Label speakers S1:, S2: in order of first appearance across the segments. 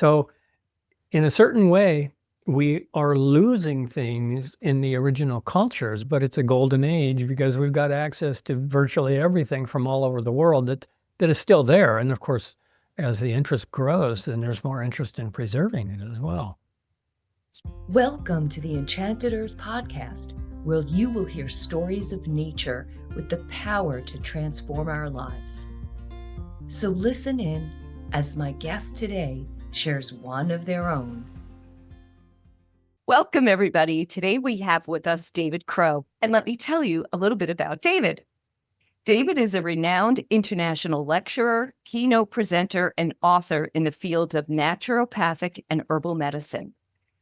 S1: So in a certain way, we are losing things in the original cultures, but it's a golden age because we've got access to virtually everything from all over the world that is still there. And of course, as the interest grows, then there's more interest in preserving it as well.
S2: Welcome to the Enchanted Earth podcast, where you will hear stories of nature with the power to transform our lives. So listen in as my guest today shares one of their own. Welcome, everybody. Today we have with us David Crow, and let me tell you a little bit about David. David is a renowned international lecturer, keynote presenter, and author in the fields of naturopathic and herbal medicine.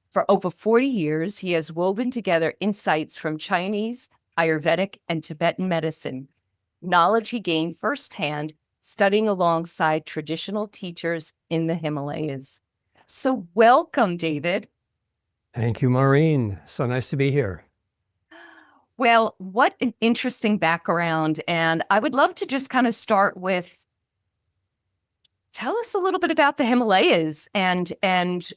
S2: For over 40 years, he has woven together insights from Chinese, Ayurvedic, and Tibetan medicine, knowledge he gained firsthand studying alongside traditional teachers in the Himalayas. So welcome, David.
S1: Thank you, Maureen. So nice to be here.
S2: Well, what an interesting background. And I would love to just kind of start with, tell us a little bit about the Himalayas and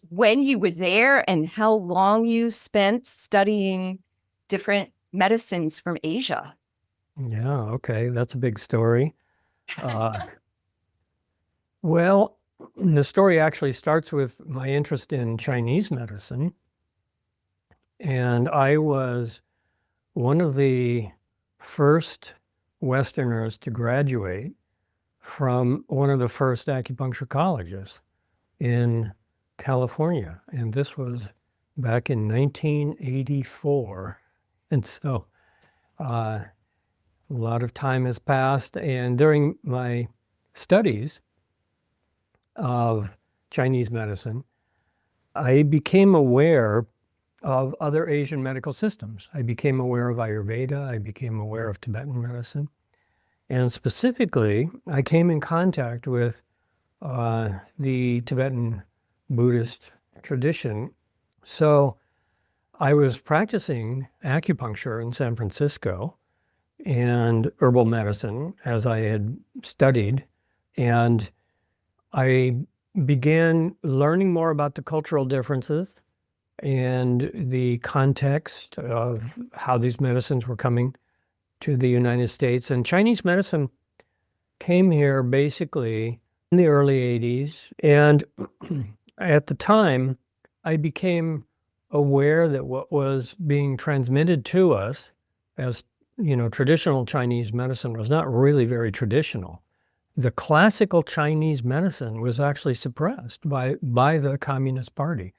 S2: when you were there and how long you spent studying different medicines from Asia.
S1: Yeah, okay. That's a big story. Well, the story actually starts with my interest in Chinese medicine. And I was one of the first Westerners to graduate from one of the first acupuncture colleges in California. And this was back in 1984. And so a lot of time has passed. And during my studies of Chinese medicine, I became aware of other Asian medical systems. I became aware of Ayurveda. I became aware of Tibetan medicine. And specifically, I came in contact with the Tibetan Buddhist tradition. So I was practicing acupuncture in San Francisco and herbal medicine as I had studied. And I began learning more about the cultural differences and the context of how these medicines were coming to the United States. And Chinese medicine came here basically in the early 80s. And at the time, I became aware that what was being transmitted to us as, traditional Chinese medicine was not really very traditional. The classical Chinese medicine was actually suppressed by the Communist Party.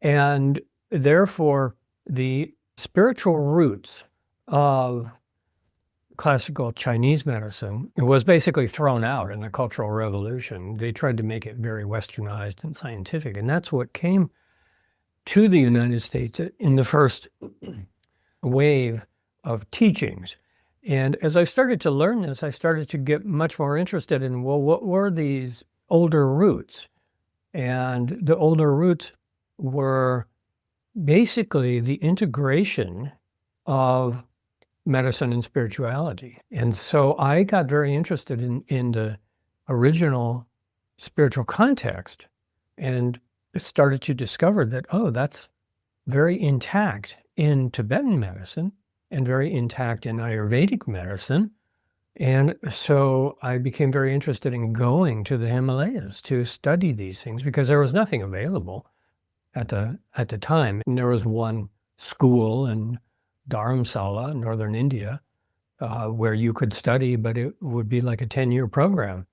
S1: And therefore, the spiritual roots of classical Chinese medicine was basically thrown out in the Cultural Revolution. They tried to make it very westernized and scientific. And that's what came to the United States in the first wave of teachings. And as I started to learn this, I started to get much more interested in, well, what were these older roots? And the older roots were basically the integration of medicine and spirituality. And so I got very interested in the original spiritual context and started to discover that, that's very intact in Tibetan medicine and very intact in Ayurvedic medicine. And so I became very interested in going to the Himalayas to study these things because there was nothing available at the time. And there was one school in Dharamsala, northern India, where you could study, but it would be like a 10-year program.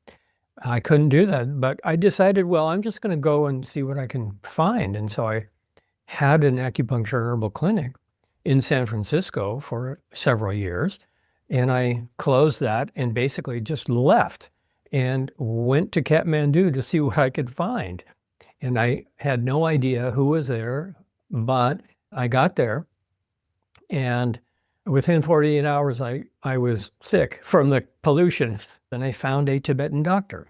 S1: I couldn't do that, but I decided, well, I'm just going to go and see what I can find. And so I had an acupuncture and herbal clinic in San Francisco for several years. And I closed that and basically just left and went to Kathmandu to see what I could find. And I had no idea who was there, but I got there. And within 48 hours, I was sick from the pollution. And I found a Tibetan doctor.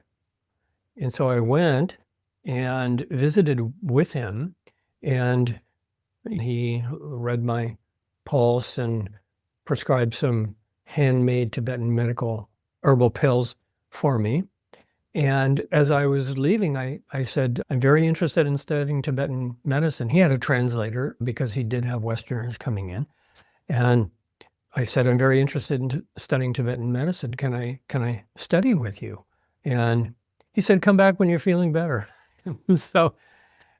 S1: And so I went and visited with him. And he read my pulse and prescribed some handmade Tibetan medical herbal pills for me. And as I was leaving, I said, I'm very interested in studying Tibetan medicine. He had a translator because he did have Westerners coming in. And I said, I'm very interested in studying Tibetan medicine. Can I study with you? And he said, come back when you're feeling better. So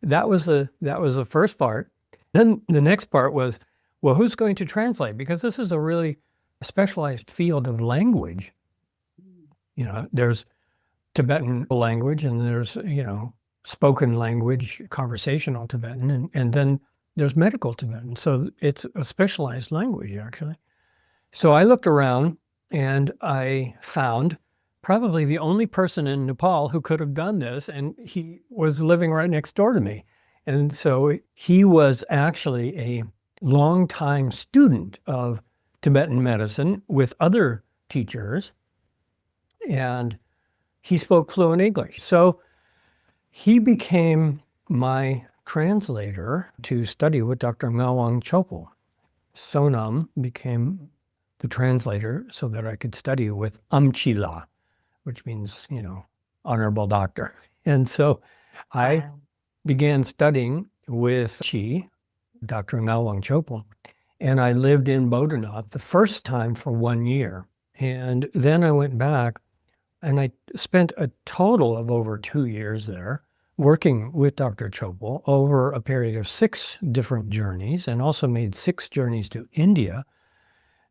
S1: that was the first part. Then the next part was, well, who's going to translate? Because this is a really specialized field of language. There's Tibetan language and there's, spoken language, conversational Tibetan, and then there's medical Tibetan. So it's a specialized language, actually. So I looked around and I found probably the only person in Nepal who could have done this, and he was living right next door to me. And so he was actually a longtime student of Tibetan medicine with other teachers, and he spoke fluent English. So he became my translator to study with Dr. Ngawang Chopal. Sonam became the translator so that I could study with Amchila, which means, honorable doctor. And so I began studying with Dr. Ngawang Chopal, and I lived in Bodhanath the first time for 1 year. And then I went back and I spent a total of over 2 years there working with Dr. Chopal over a period of 6 different journeys, and also made 6 journeys to India.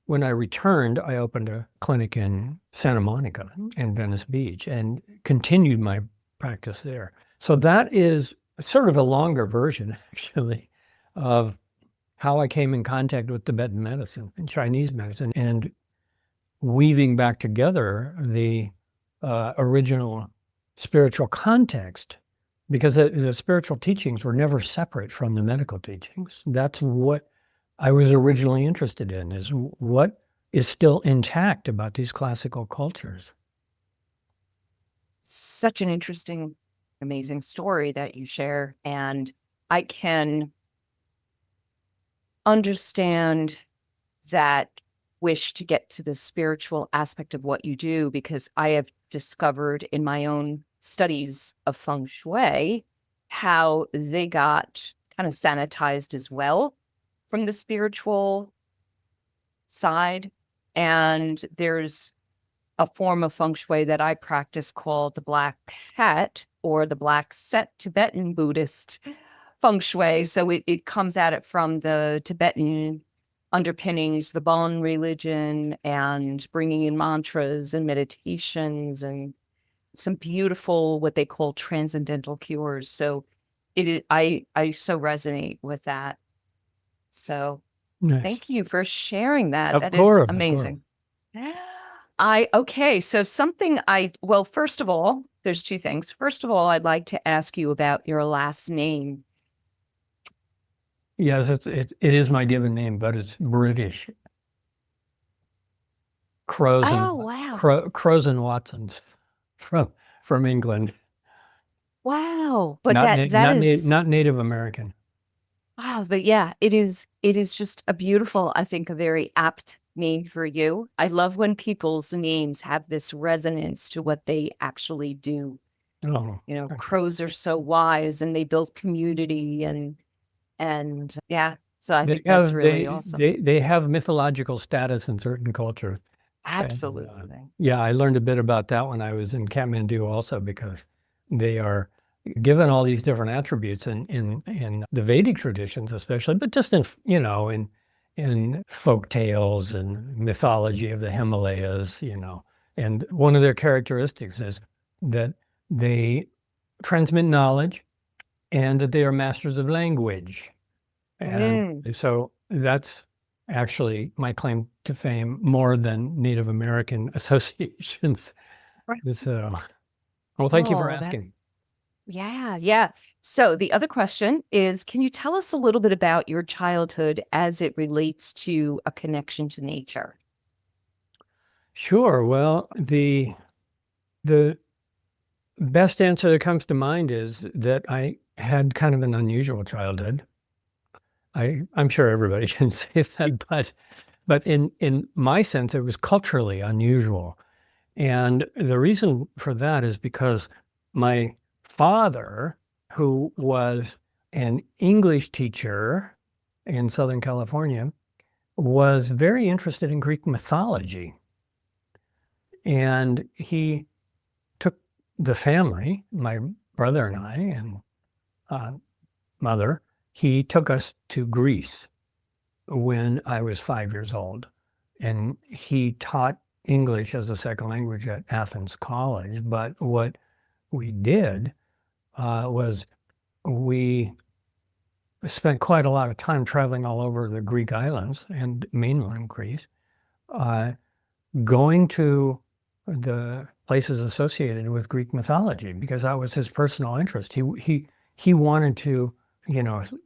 S1: When I returned, I opened a clinic in Santa Monica and Venice Beach and continued my practice there. So that is sort of a longer version, actually, of how I came in contact with Tibetan medicine and Chinese medicine, and weaving back together the original spiritual context, because the spiritual teachings were never separate from the medical teachings. That's what I was originally interested in, is what is still intact about these classical cultures.
S2: Such an interesting, amazing story that you share. And I can understand that wish to get to the spiritual aspect of what you do, because I have discovered in my own studies of feng shui how they got kind of sanitized as well from the spiritual side. And there's a form of feng shui that I practice called the Black Hat, or the Black Set Tibetan Buddhist feng shui. So it comes at it from the Tibetan underpinnings, the Bon religion, and bringing in mantras and meditations and some beautiful, what they call transcendental cures. So I so resonate with that. So
S1: Nice.
S2: thank you for sharing that.
S1: Of
S2: That
S1: course,
S2: is
S1: of
S2: amazing. Okay. So well, first of all, there's 2 things. First of all, I'd like to ask you about your last name.
S1: Yes, it is my given name, but it's British. Crows and Watsons from England.
S2: Wow. But
S1: not Native American.
S2: Wow. But yeah, it is just a beautiful, I think, a very apt name for you. I love when people's names have this resonance to what they actually do.
S1: Oh,
S2: crows are so wise, and they build community, and yeah. So I think that's really awesome.
S1: They have mythological status in certain cultures.
S2: Absolutely.
S1: Yeah, I learned a bit about that when I was in Kathmandu also, because they are given all these different attributes in the Vedic traditions, especially, but just in folk tales and mythology of the Himalayas, and one of their characteristics is that they transmit knowledge and that they are masters of language. And so that's actually my claim to fame, more than Native American associations.
S2: Right.
S1: So, well, thank you for asking.
S2: Yeah. So the other question is, can you tell us a little bit about your childhood as it relates to a connection to nature?
S1: Sure. Well, the best answer that comes to mind is that I had kind of an unusual childhood. I'm sure everybody can say that, but in my sense, it was culturally unusual. And the reason for that is because my father, who was an English teacher in Southern California, was very interested in Greek mythology. And he took the family, my brother and I, and mother, he took us to Greece when I was 5 years old. And he taught English as a second language at Athens College. But what we did was we spent quite a lot of time traveling all over the Greek islands and mainland Greece, going to the places associated with Greek mythology because that was his personal interest. He wanted to,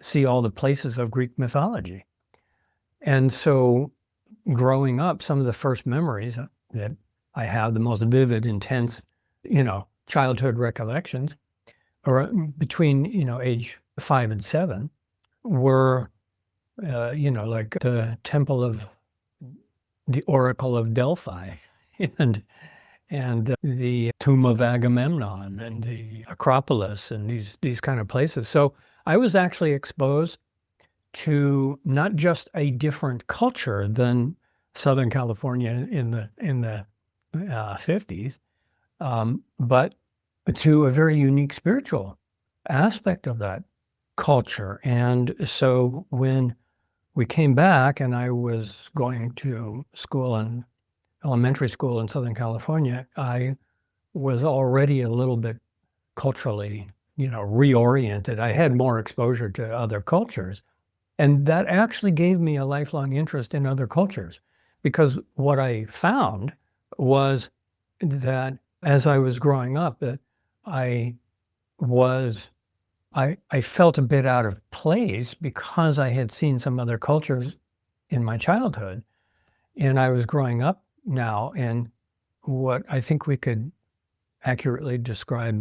S1: see all the places of Greek mythology. And so growing up, some of the first memories that I have, the most vivid, intense, childhood recollections, or between, age 5 and 7, were, like the temple of the Oracle of Delphi and the tomb of Agamemnon and the Acropolis and these kind of places. So I was actually exposed to not just a different culture than Southern California in the 50s, but to a very unique spiritual aspect of that culture. And so when we came back and I was going to elementary school in Southern California, I was already a little bit culturally, reoriented. I had more exposure to other cultures. And that actually gave me a lifelong interest in other cultures because what I found was that as I was growing up, that I was I felt a bit out of place because I had seen some other cultures in my childhood. And I was growing up now in what I think we could accurately describe,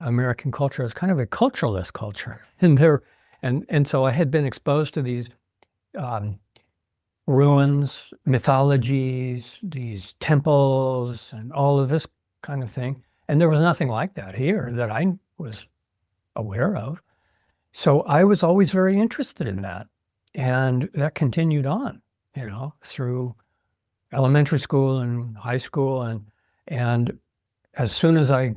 S1: American culture as kind of a culturalist culture. And so I had been exposed to these ruins, mythologies, these temples, and all of this kind of thing. And there was nothing like that here that I was aware of. So I was always very interested in that. And that continued on, through elementary school and high school. And as soon as I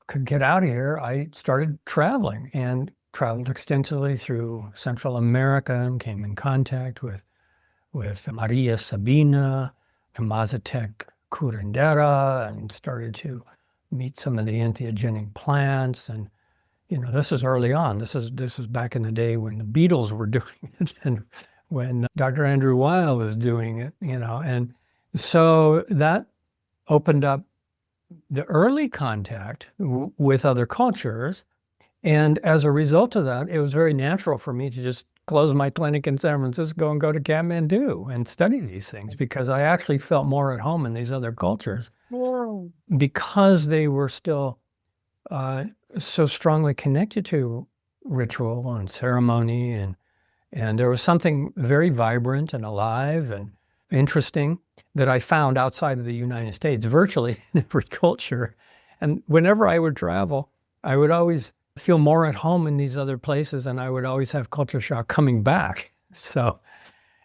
S1: could get out of here, I started traveling and traveled extensively through Central America and came in contact with Maria Sabina and Mazatec curandera and started to meet some of the entheogenic plants. And, this is early on. This is back in the day when the Beatles were doing it and when Dr. Andrew Weil was doing it, and so that opened up the early contact with other cultures. And as a result of that, it was very natural for me to just close my clinic in San Francisco and go to Kathmandu and study these things because I actually felt more at home in these other cultures because they were still so strongly connected to ritual and ceremony. And there was something very vibrant and alive and interesting that I found outside of the United States, virtually in every culture. And whenever I would travel, I would always feel more at home in these other places, and I would always have culture shock coming back. So,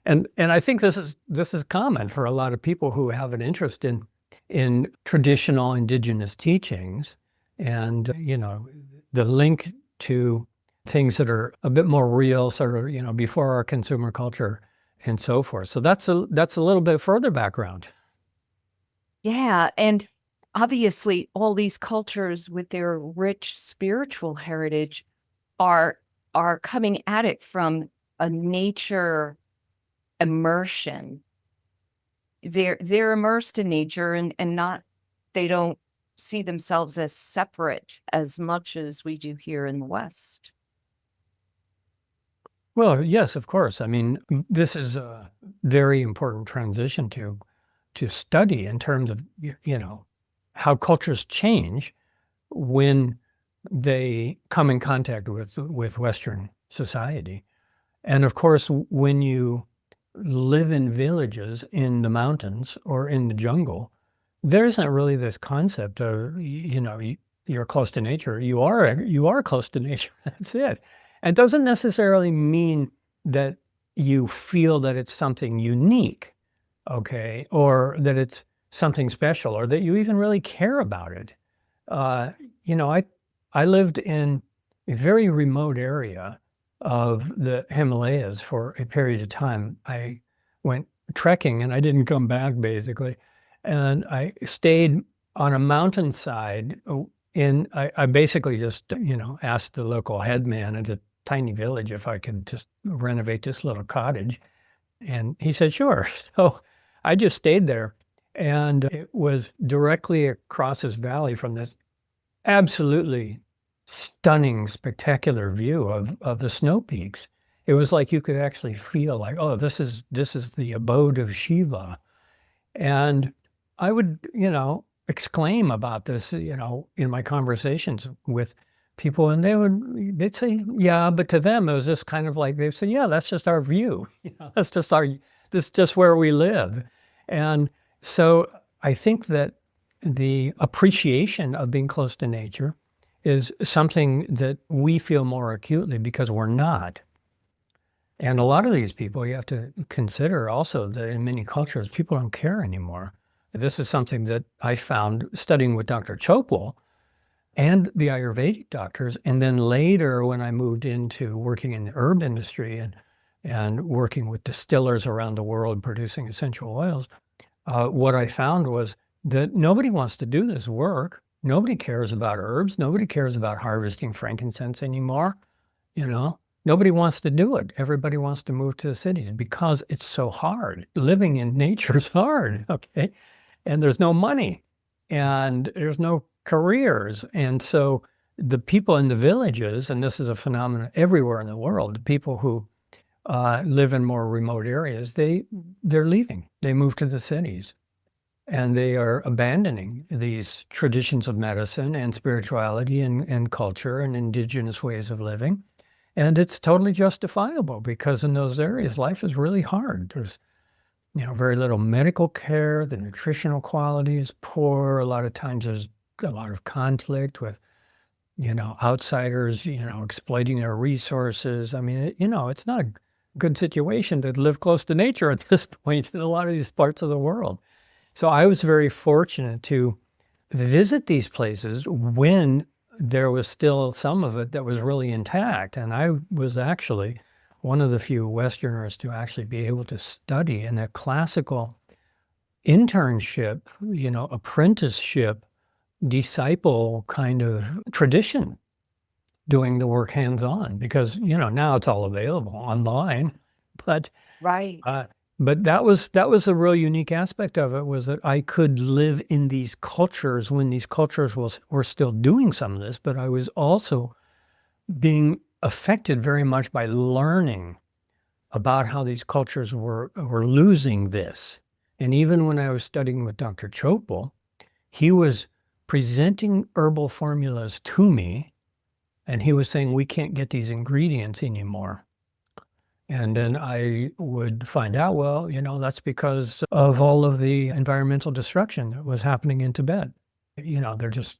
S1: and I think this is common for a lot of people who have an interest in traditional indigenous teachings, and the link to things that are a bit more real, sort of before our consumer culture and so forth. So that's a little bit further background.
S2: Yeah, and obviously all these cultures with their rich spiritual heritage are coming at it from a nature immersion. They're immersed in nature and not they don't see themselves as separate as much as we do here in the West.
S1: Well, yes, of course. I mean, this is a very important transition to study in terms of, how cultures change when they come in contact with Western society. And of course, when you live in villages in the mountains or in the jungle, there isn't really this concept of, you're close to nature. You are close to nature. That's it. And it doesn't necessarily mean that you feel that it's something unique, okay, or that it's something special, or that you even really care about it. Uh, you know, I lived in a very remote area of the Himalayas for a period of time. I went trekking and I didn't come back basically. And I stayed on a mountainside. I basically just, asked the local headman at a tiny village if I could just renovate this little cottage. And he said, sure. So I just stayed there. And it was directly across this valley from this absolutely stunning, spectacular view of the snow peaks. It was like you could actually feel like, oh, this is the abode of Shiva. And I would, exclaim about this, in my conversations with people, and they'd say, yeah, but to them it was just kind of like they'd say, yeah, that's just our view. This is just where we live. And so I think that the appreciation of being close to nature is something that we feel more acutely because we're not. And a lot of these people, you have to consider also that in many cultures, people don't care anymore. This is something that I found studying with Dr. Chopwell and the Ayurvedic doctors. And then later, when I moved into working in the herb industry and working with distillers around the world producing essential oils, what I found was that nobody wants to do this work. Nobody cares about herbs. Nobody cares about harvesting frankincense anymore. Nobody wants to do it. Everybody wants to move to the cities because it's so hard. Living in nature is hard, okay? And there's no money and there's no careers. And so the people in the villages, and this is a phenomenon everywhere in the world, the people who live in more remote areas, they're leaving. They move to the cities. And they are abandoning these traditions of medicine and spirituality and culture and indigenous ways of living. And it's totally justifiable because in those areas, life is really hard. There's, very little medical care. The nutritional quality is poor. A lot of times there's a lot of conflict with, outsiders, exploiting their resources. I mean, it's not a good situation to live close to nature at this point in a lot of these parts of the world. So I was very fortunate to visit these places when there was still some of it that was really intact. And I was actually one of the few Westerners to actually be able to study in a classical internship, apprenticeship, disciple kind of tradition, doing the work hands-on because, now it's all available online. But
S2: Right.
S1: But that was a real unique aspect of it, was that I could live in these cultures when these cultures were still doing some of this, but I was also being affected very much by learning about how these cultures were losing this. And even when I was studying with Dr. Chopal, he was presenting herbal formulas to me, and he was saying, we can't get these ingredients anymore. And then I would find out, well, that's because of all of the environmental destruction that was happening in Tibet. They're just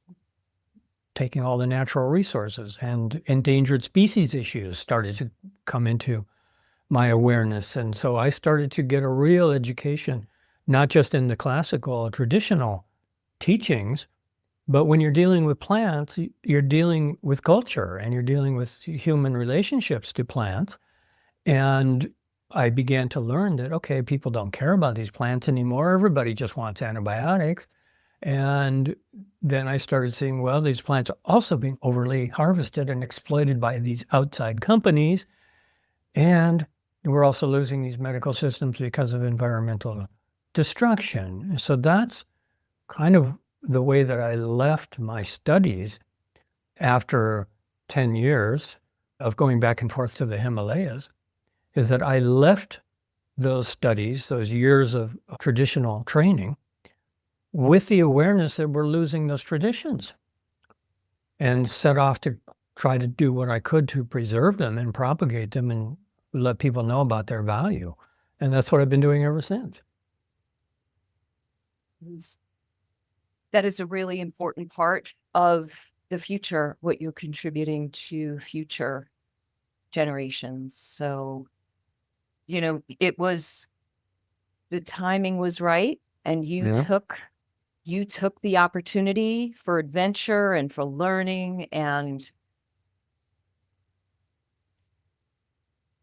S1: taking all the natural resources, and endangered species issues started to come into my awareness. And so I started to get a real education, not just in the classical, traditional teachings, but when you're dealing with plants, you're dealing with culture and you're dealing with human relationships to plants. And I began to learn that, okay, people don't care about these plants anymore. Everybody just wants antibiotics. And then I started seeing, well, these plants are also being overly harvested and exploited by these outside companies. And we're also losing these medical systems because of environmental destruction. So that's kind of the way that I left my studies after 10 years of going back and forth to the Himalayas, is that I left those studies, those years of traditional training, with the awareness that we're losing those traditions, and set off to try to do what I could to preserve them and propagate them and let people know about their value. And that's what I've been doing ever since.
S2: That is a really important part of the future, what you're contributing to future generations. So, it was, the timing was right, and you
S1: Yeah.
S2: took the opportunity for adventure and for learning, and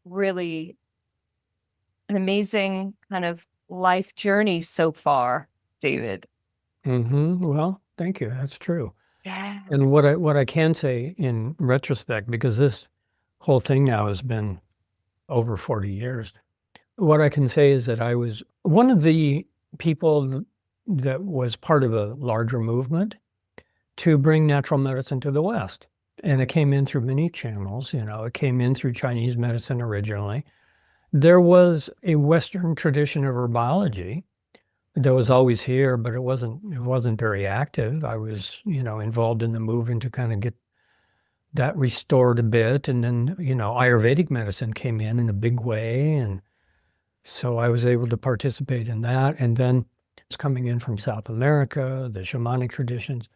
S2: really an amazing kind of life journey so far, David.
S1: Well, thank you. That's true.
S2: Yeah.
S1: And what I can say in retrospect, because this whole thing now has been over 40 years, what I can say is that I was one of the people that was part of a larger movement to bring natural medicine to the West. And it came in through many channels. It came in through Chinese medicine originally. There was a Western tradition of herbology that was always here, but it wasn't very active. I was, involved in the movement to kind of get that restored a bit. And then, Ayurvedic medicine came in a big way. And so I was able to participate in that. And then it's coming in from South America, the shamanic traditions.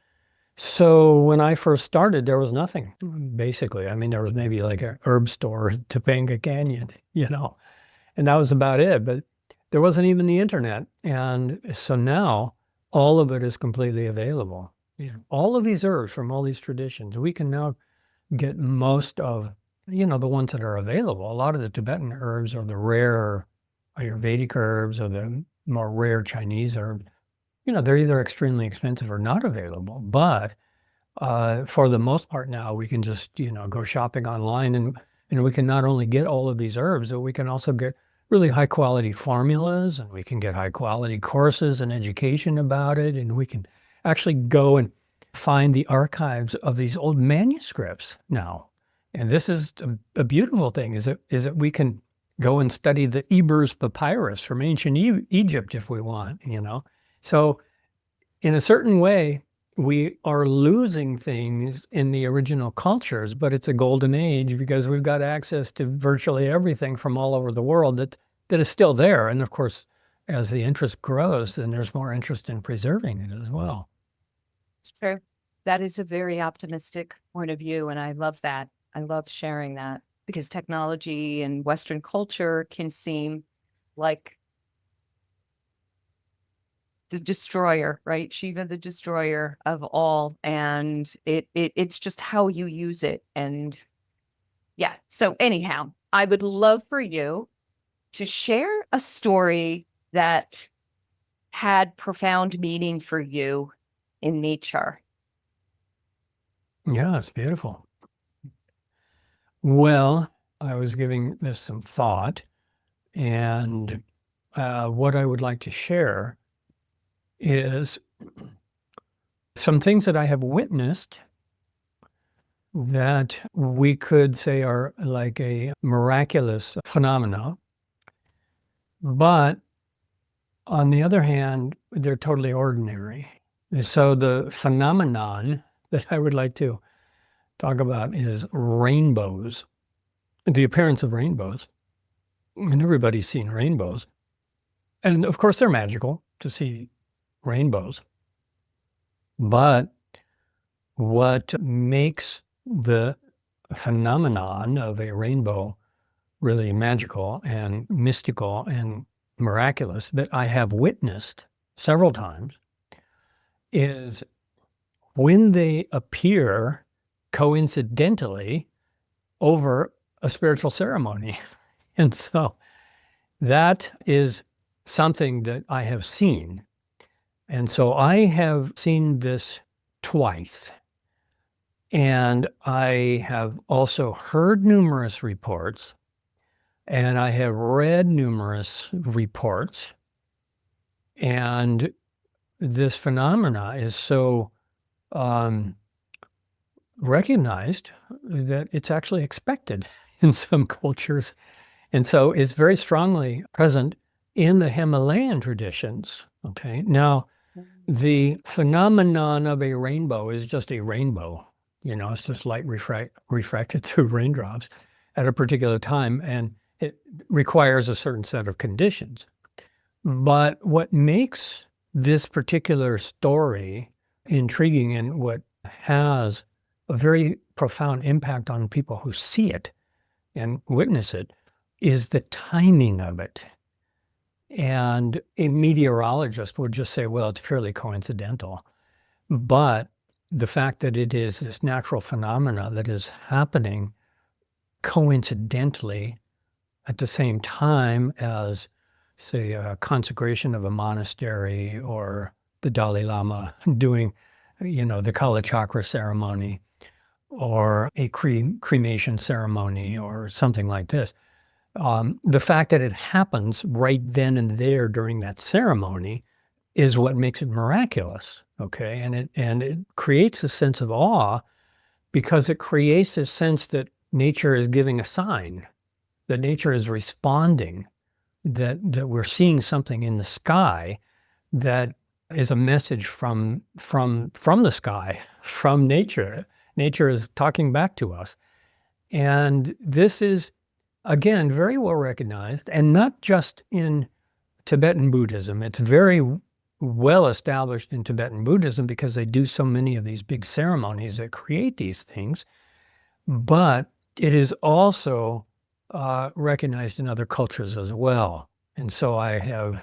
S1: So when I first started, there was nothing, basically. I mean, there was maybe like a herb store at Topanga Canyon, and that was about it. But there wasn't even the internet. And so now all of it is completely available. All of these herbs from all these traditions, we can now get most of, the ones that are available. A lot of the Tibetan herbs or the rare Ayurvedic herbs or the more rare Chinese herbs, they're either extremely expensive or not available. But for the most part now, we can just, go shopping online and we can not only get all of these herbs, but we can also get really high quality formulas, and we can get high quality courses and education about it. And we can actually go and find the archives of these old manuscripts now. And this is a beautiful thing, is that we can go and study the Ebers papyrus from ancient Egypt if we want, So in a certain way, we are losing things in the original cultures, but it's a golden age because we've got access to virtually everything from all over the world that is still there. And of course, as the interest grows, then there's more interest in preserving it as well.
S2: It's true. That is a very optimistic point of view, and I love that. I love sharing that, because technology and Western culture can seem like the destroyer, right? Shiva, the destroyer of all. And it's just how you use it. And yeah. So anyhow, I would love for you to share a story that had profound meaning for you in nature.
S1: Yeah, it's beautiful. Well, I was giving this some thought, and what I would like to share is some things that I have witnessed that we could say are like a miraculous phenomena. But on the other hand, they're totally ordinary. So the phenomenon that I would like to talk about is rainbows, the appearance of rainbows. And everybody's seen rainbows. And of course, they're magical to see rainbows. But what makes the phenomenon of a rainbow really magical and mystical and miraculous that I have witnessed several times is when they appear coincidentally over a spiritual ceremony. And so that is something that I have seen. And so I have seen this twice. And I have also heard numerous reports, and I have read numerous reports. And this phenomena is so recognized that it's actually expected in some cultures. And so it's very strongly present in the Himalayan traditions. Okay. Now, the phenomenon of a rainbow is just a rainbow. It's just light refracted through raindrops at a particular time, and it requires a certain set of conditions. But what makes this particular story intriguing and what has a very profound impact on people who see it and witness it is the timing of it. And a meteorologist would just say, well, it's purely coincidental. But the fact that it is this natural phenomena that is happening coincidentally at the same time as, say, a consecration of a monastery or the Dalai Lama doing, the Kala Chakra ceremony or a cremation ceremony or something like this. The fact that it happens right then and there during that ceremony is what makes it miraculous, okay? And it creates a sense of awe because it creates a sense that nature is giving a sign, that nature is responding, that we're seeing something in the sky that is a message from the sky, from nature. Nature is talking back to us. And this is, again, very well recognized, and not just in Tibetan Buddhism. It's very well established in Tibetan Buddhism because they do so many of these big ceremonies that create these things. But it is also recognized in other cultures as well. And so I have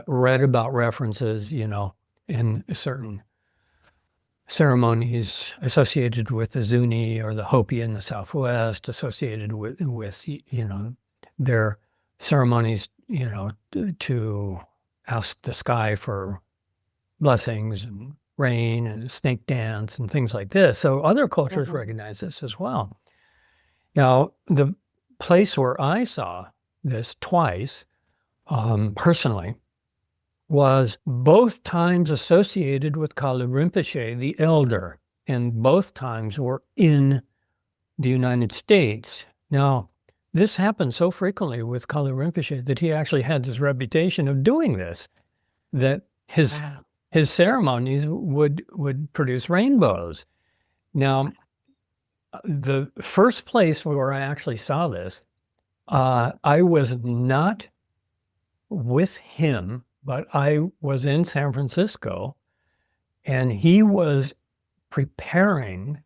S1: read about references, in certain ceremonies associated with the Zuni or the Hopi in the Southwest, associated with their ceremonies, to ask the sky for blessings and rain and snake dance and things like this. So other cultures recognize this as well. Now, the place where I saw this twice, personally, was both times associated with Kalu Rinpoche, the elder, and both times were in the United States. Now, this happened so frequently with Kalu Rinpoche that he actually had this reputation of doing this, that his ceremonies would produce rainbows. Now, the first place where I actually saw this, I was not with him, but I was in San Francisco, and he was preparing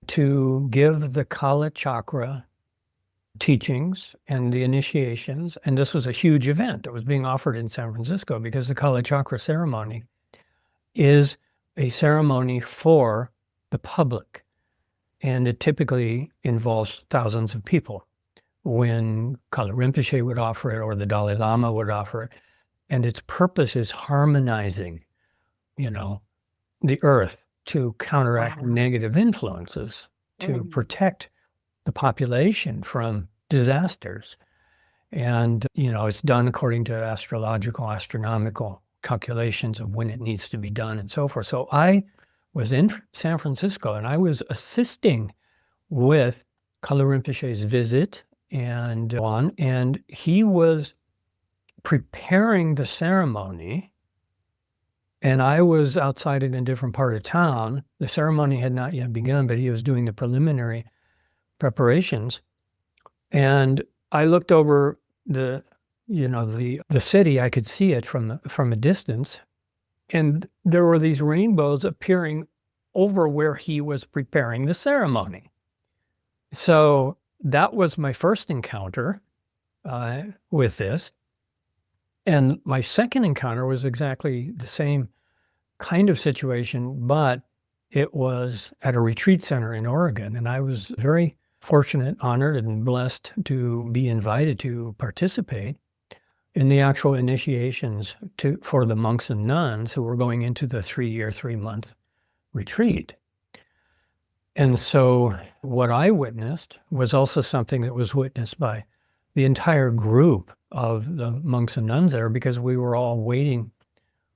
S1: to give the Kala Chakra teachings and the initiations. And this was a huge event that was being offered in San Francisco because the Kala Chakra ceremony is a ceremony for the public. And it typically involves thousands of people when Kalu Rinpoche would offer it or the Dalai Lama would offer it. And its purpose is harmonizing, the earth to counteract negative influences, to protect the population from disasters. And, it's done according to astronomical calculations of when it needs to be done and so forth. So I was in San Francisco and I was assisting with Kalu Rinpoche's visit and on, and he was preparing the ceremony, and I was outside in a different part of town. The ceremony had not yet begun, but he was doing the preliminary preparations. And I looked over the city. I could see it from a distance, and there were these rainbows appearing over where he was preparing the ceremony. So that was my first encounter with this. And my second encounter was exactly the same kind of situation, but it was at a retreat center in Oregon. And I was very fortunate, honored, and blessed to be invited to participate in the actual initiations for the monks and nuns who were going into the 3-month retreat. And so what I witnessed was also something that was witnessed by the entire group of the monks and nuns there, because we were all waiting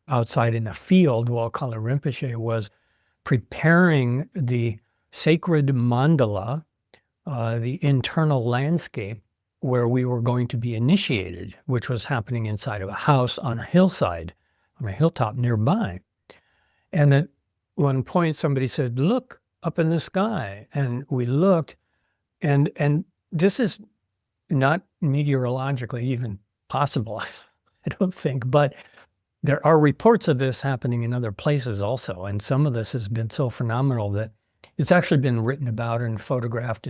S1: outside in the field while Kalu Rinpoche was preparing the sacred mandala, the internal landscape where we were going to be initiated, which was happening inside of a house on a hillside, on a hilltop nearby. And at one point somebody said, "Look up in the sky." And we looked, and this is not meteorologically even possible, I don't think, but there are reports of this happening in other places also. And some of this has been so phenomenal that it's actually been written about and photographed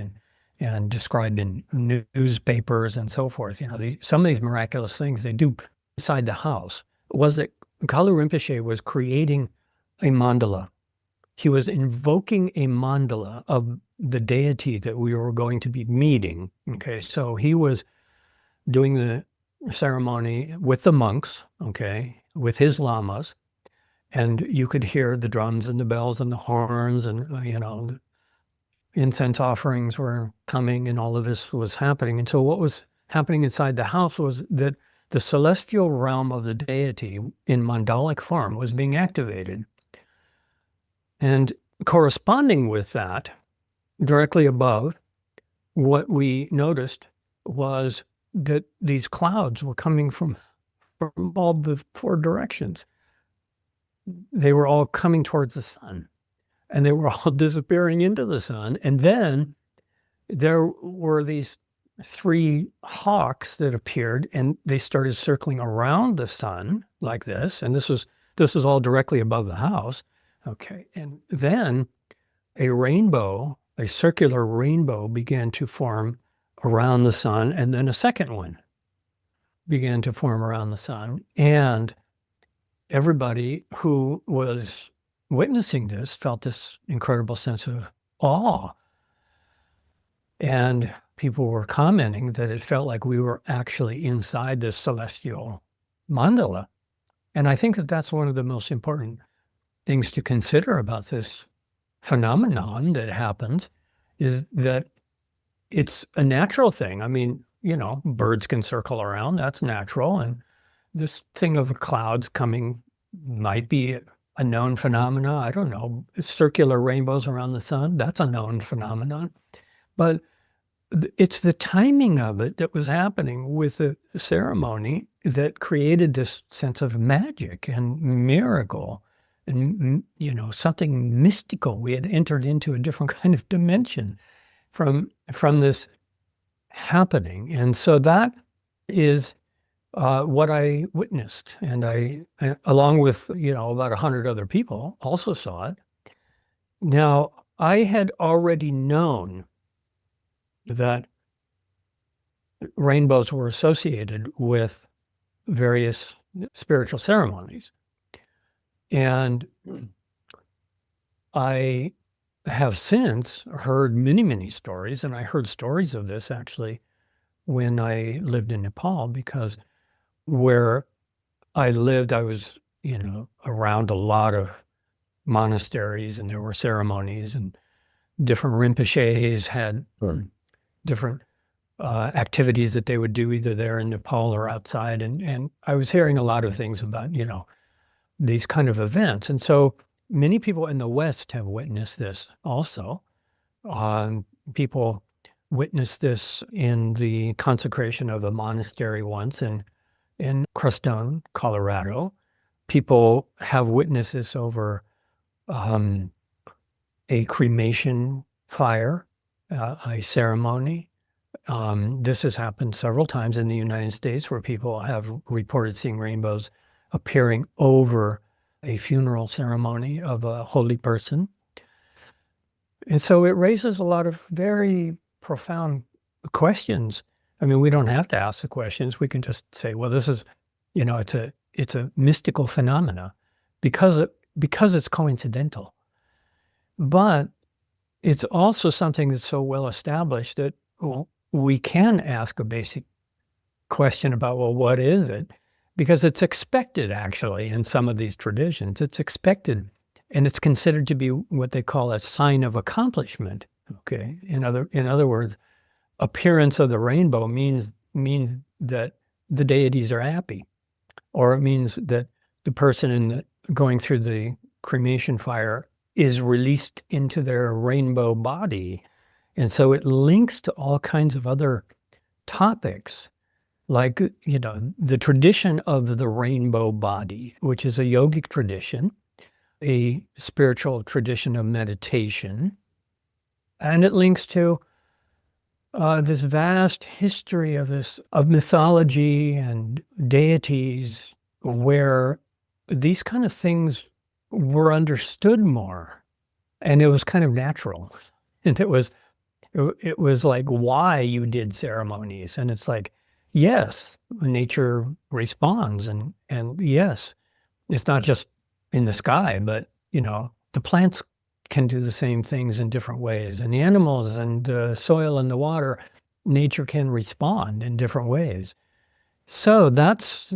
S1: and described in newspapers and so forth. Some of these miraculous things they do inside the house. Was that Kalu Rinpoche was creating a mandala. He was invoking a mandala of the deity that we were going to be meeting. Okay, so he was doing the ceremony with the monks, okay, with his lamas, and you could hear the drums and the bells and the horns and, incense offerings were coming and all of this was happening. And so what was happening inside the house was that the celestial realm of the deity in mandalic form was being activated. And corresponding with that, directly above, what we noticed was that these clouds were coming from all the four directions. They were all coming towards the sun, and they were all disappearing into the sun. And then there were these three hawks that appeared, and they started circling around the sun like this. And this was all directly above the house. Okay. And then a rainbow, a circular rainbow began to form around the sun. And then a second one began to form around the sun. And everybody who was witnessing this felt this incredible sense of awe. And people were commenting that it felt like we were actually inside this celestial mandala. And I think that that's one of the most important things to consider about this phenomenon that happens, is that it's a natural thing. I mean, birds can circle around, that's natural. And this thing of clouds coming might be a known phenomena. I don't know. Circular rainbows around the sun, that's a known phenomenon. But it's the timing of it that was happening with the ceremony that created this sense of magic and miracle and, something mystical. We had entered into a different kind of dimension from this happening. And so that is what I witnessed. And I, along with, about 100 other people, also saw it. Now, I had already known that rainbows were associated with various spiritual ceremonies. And I have since heard many, many stories, and I heard stories of this actually when I lived in Nepal, because where I lived, I was, around a lot of monasteries, and there were ceremonies, and different Rinpoches had different activities that they would do either there in Nepal or outside. And I was hearing a lot of things about, these kind of events. And so many people in the West have witnessed this also. People witnessed this in the consecration of a monastery once in Crestone, Colorado. People have witnessed this over a cremation fire, a ceremony. This has happened several times in the United States, where people have reported seeing rainbows appearing over a funeral ceremony of a holy person. And so it raises a lot of very profound questions. I mean, we don't have to ask the questions. We can just say, well, this is, it's a mystical phenomena because it's coincidental. But it's also something that's so well established that we can ask a basic question about, well, what is it? Because it's expected, actually, in some of these traditions. It's expected, and it's considered to be what they call a sign of accomplishment. Okay, in other words, appearance of the rainbow means that the deities are happy, or it means that the person going through the cremation fire is released into their rainbow body. And so it links to all kinds of other topics, like, the tradition of the rainbow body, which is a yogic tradition, a spiritual tradition of meditation. And it links to this vast history of mythology and deities, where these kind of things were understood more, and it was kind of natural. And it was like why you did ceremonies. And it's like, yes, nature responds. And yes, it's not just in the sky, but, the plants can do the same things in different ways. And the animals and the soil and the water, nature can respond in different ways. So that's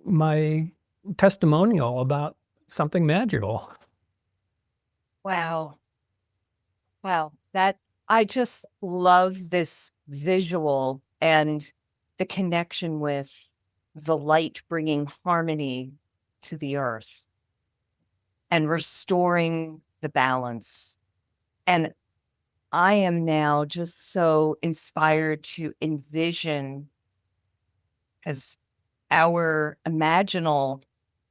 S1: my testimonial about something magical.
S2: Wow. Wow. I just love this visual and the connection with the light bringing harmony to the earth and restoring the balance. And I am now just so inspired to envision, as our imaginal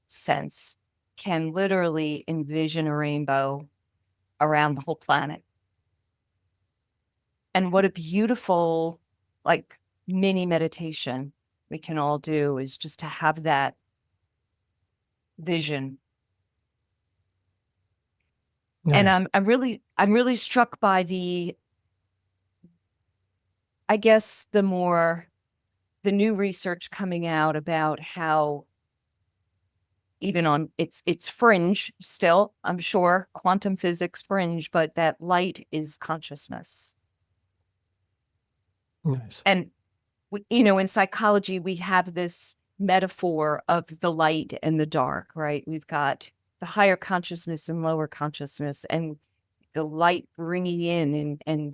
S2: sense can literally envision a rainbow around the whole planet. And what a beautiful, like, mini meditation we can all do is just to have that vision. And
S1: Nice.
S2: I'm really struck by I guess the new research coming out about how, even on it's fringe still, I'm sure, quantum physics fringe, but that light is consciousness.
S1: Nice.
S2: And in psychology, we have this metaphor of the light and the dark, right? We've got the higher consciousness and lower consciousness, and the light bringing in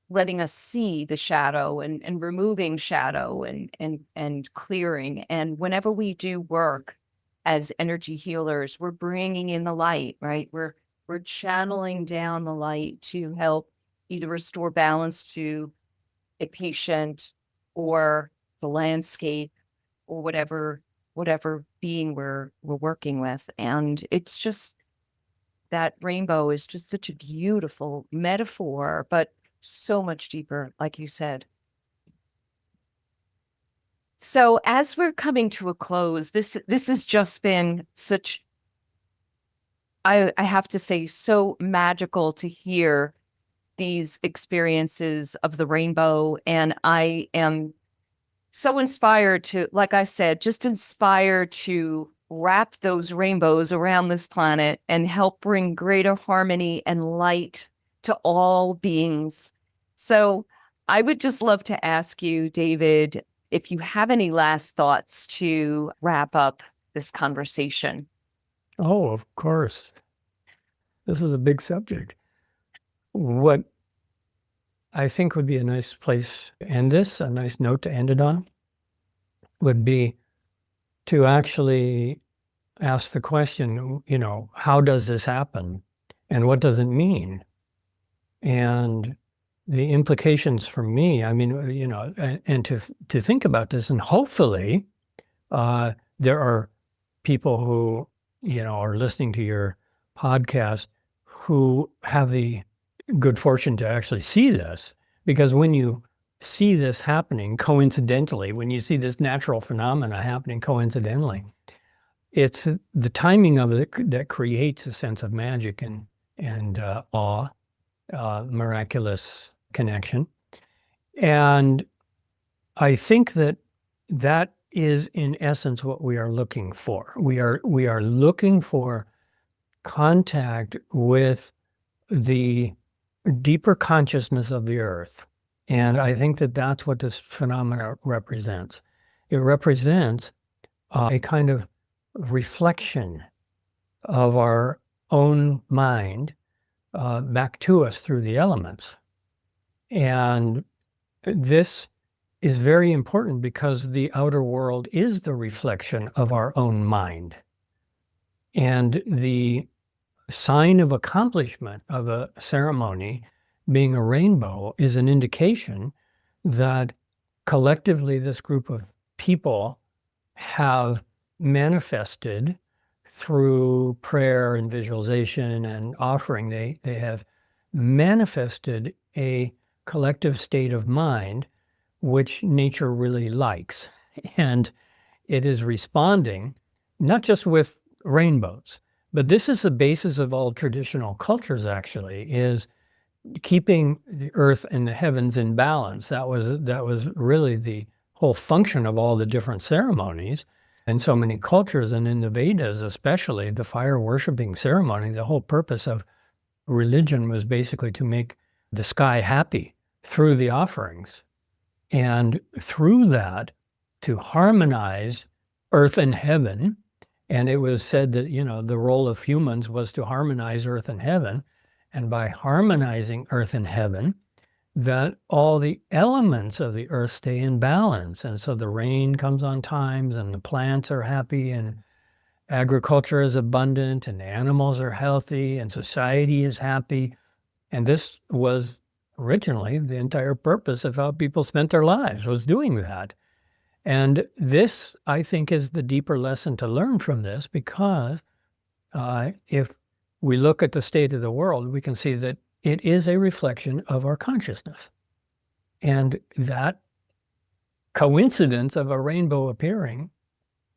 S2: letting us see the shadow and removing shadow and clearing. And whenever we do work as energy healers, we're bringing in the light, right? We're channeling down the light to help either restore balance to a patient or the landscape or whatever being we're working with. And it's just, that rainbow is just such a beautiful metaphor, but so much deeper, like you said. So as we're coming to a close, this has just been such, I have to say, so magical to hear these experiences of the rainbow. And I am so inspired to, like I said, just inspired to wrap those rainbows around this planet and help bring greater harmony and light to all beings. So I would just love to ask you, David, if you have any last thoughts to wrap up this conversation.
S1: Oh, of course. This is a big subject. What I think would be a nice place to end this, a nice note to end it on, would be to actually ask the question, how does this happen? And what does it mean? And the implications for me, I mean, and to think about this, and hopefully there are people who, are listening to your podcast who have the good fortune to actually see this. Because when you see this happening coincidentally, when you see this natural phenomena happening coincidentally, it's the timing of it that creates a sense of magic and awe, miraculous connection. And I think that is in essence what we are looking for. We are looking for contact with the deeper consciousness of the earth. And I think that that's what this phenomena represents. It represents a kind of reflection of our own mind back to us through the elements. And this is very important because the outer world is the reflection of our own mind. And the sign of accomplishment of a ceremony being a rainbow is an indication that collectively this group of people have manifested through prayer and visualization and offering, they have manifested a collective state of mind which nature really likes. And it is responding not just with rainbows, but this is the basis of all traditional cultures, actually, is keeping the earth and the heavens in balance. That was really the whole function of all the different ceremonies in so many cultures, and in the Vedas especially, the fire worshiping ceremony. The whole purpose of religion was basically to make the sky happy through the offerings, and through that to harmonize earth and heaven. And it was said that, the role of humans was to harmonize earth and heaven. And by harmonizing earth and heaven, that all the elements of the earth stay in balance. And so the rain comes on times, and the plants are happy, and agriculture is abundant, and animals are healthy, and society is happy. And this was originally the entire purpose of how people spent their lives, was doing that. And this, I think, is the deeper lesson to learn from this, because if we look at the state of the world, we can see that it is a reflection of our consciousness. And that coincidence of a rainbow appearing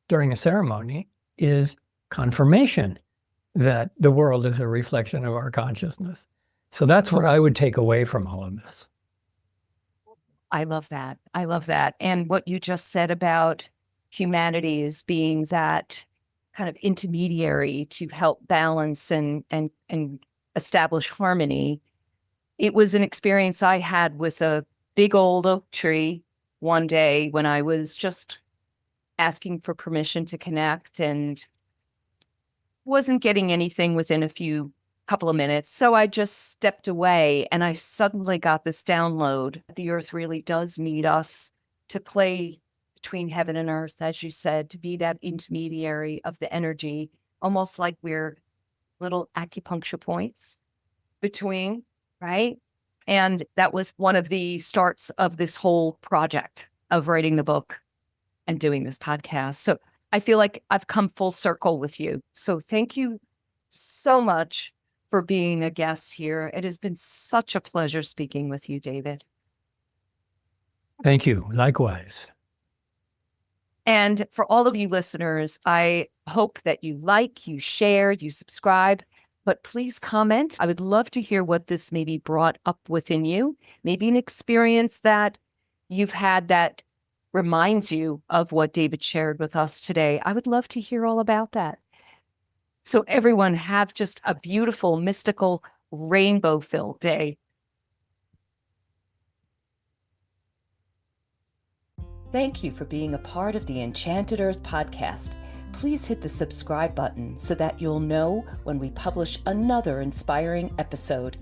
S1: during a ceremony is confirmation that the world is a reflection of our consciousness. So that's what I would take away from all of this.
S2: I love that. I love that. And what you just said about humanity as being that kind of intermediary to help balance and establish harmony. It was an experience I had with a big old oak tree one day when I was just asking for permission to connect and wasn't getting anything within a couple of minutes. So I just stepped away, and I suddenly got this download. The earth really does need us to play between heaven and earth, as you said, to be that intermediary of the energy, almost like we're little acupuncture points between, right? And that was one of the starts of this whole project of writing the book and doing this podcast. So I feel like I've come full circle with you. So thank you so much for being a guest here. It has been such a pleasure speaking with you, David.
S1: Thank you. Likewise.
S2: And for all of you listeners, I hope that you like, you share, you subscribe, but please comment. I would love to hear what this maybe brought up within you, maybe an experience that you've had that reminds you of what David shared with us today. I would love to hear all about that. So everyone, have just a beautiful, mystical, rainbow-filled day. Thank you for being a part of the Enchanted Earth podcast. Please hit the subscribe button so that you'll know when we publish another inspiring episode.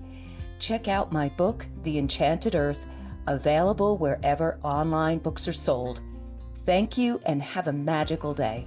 S2: Check out my book, The Enchanted Earth, available wherever online books are sold. Thank you, and have a magical day.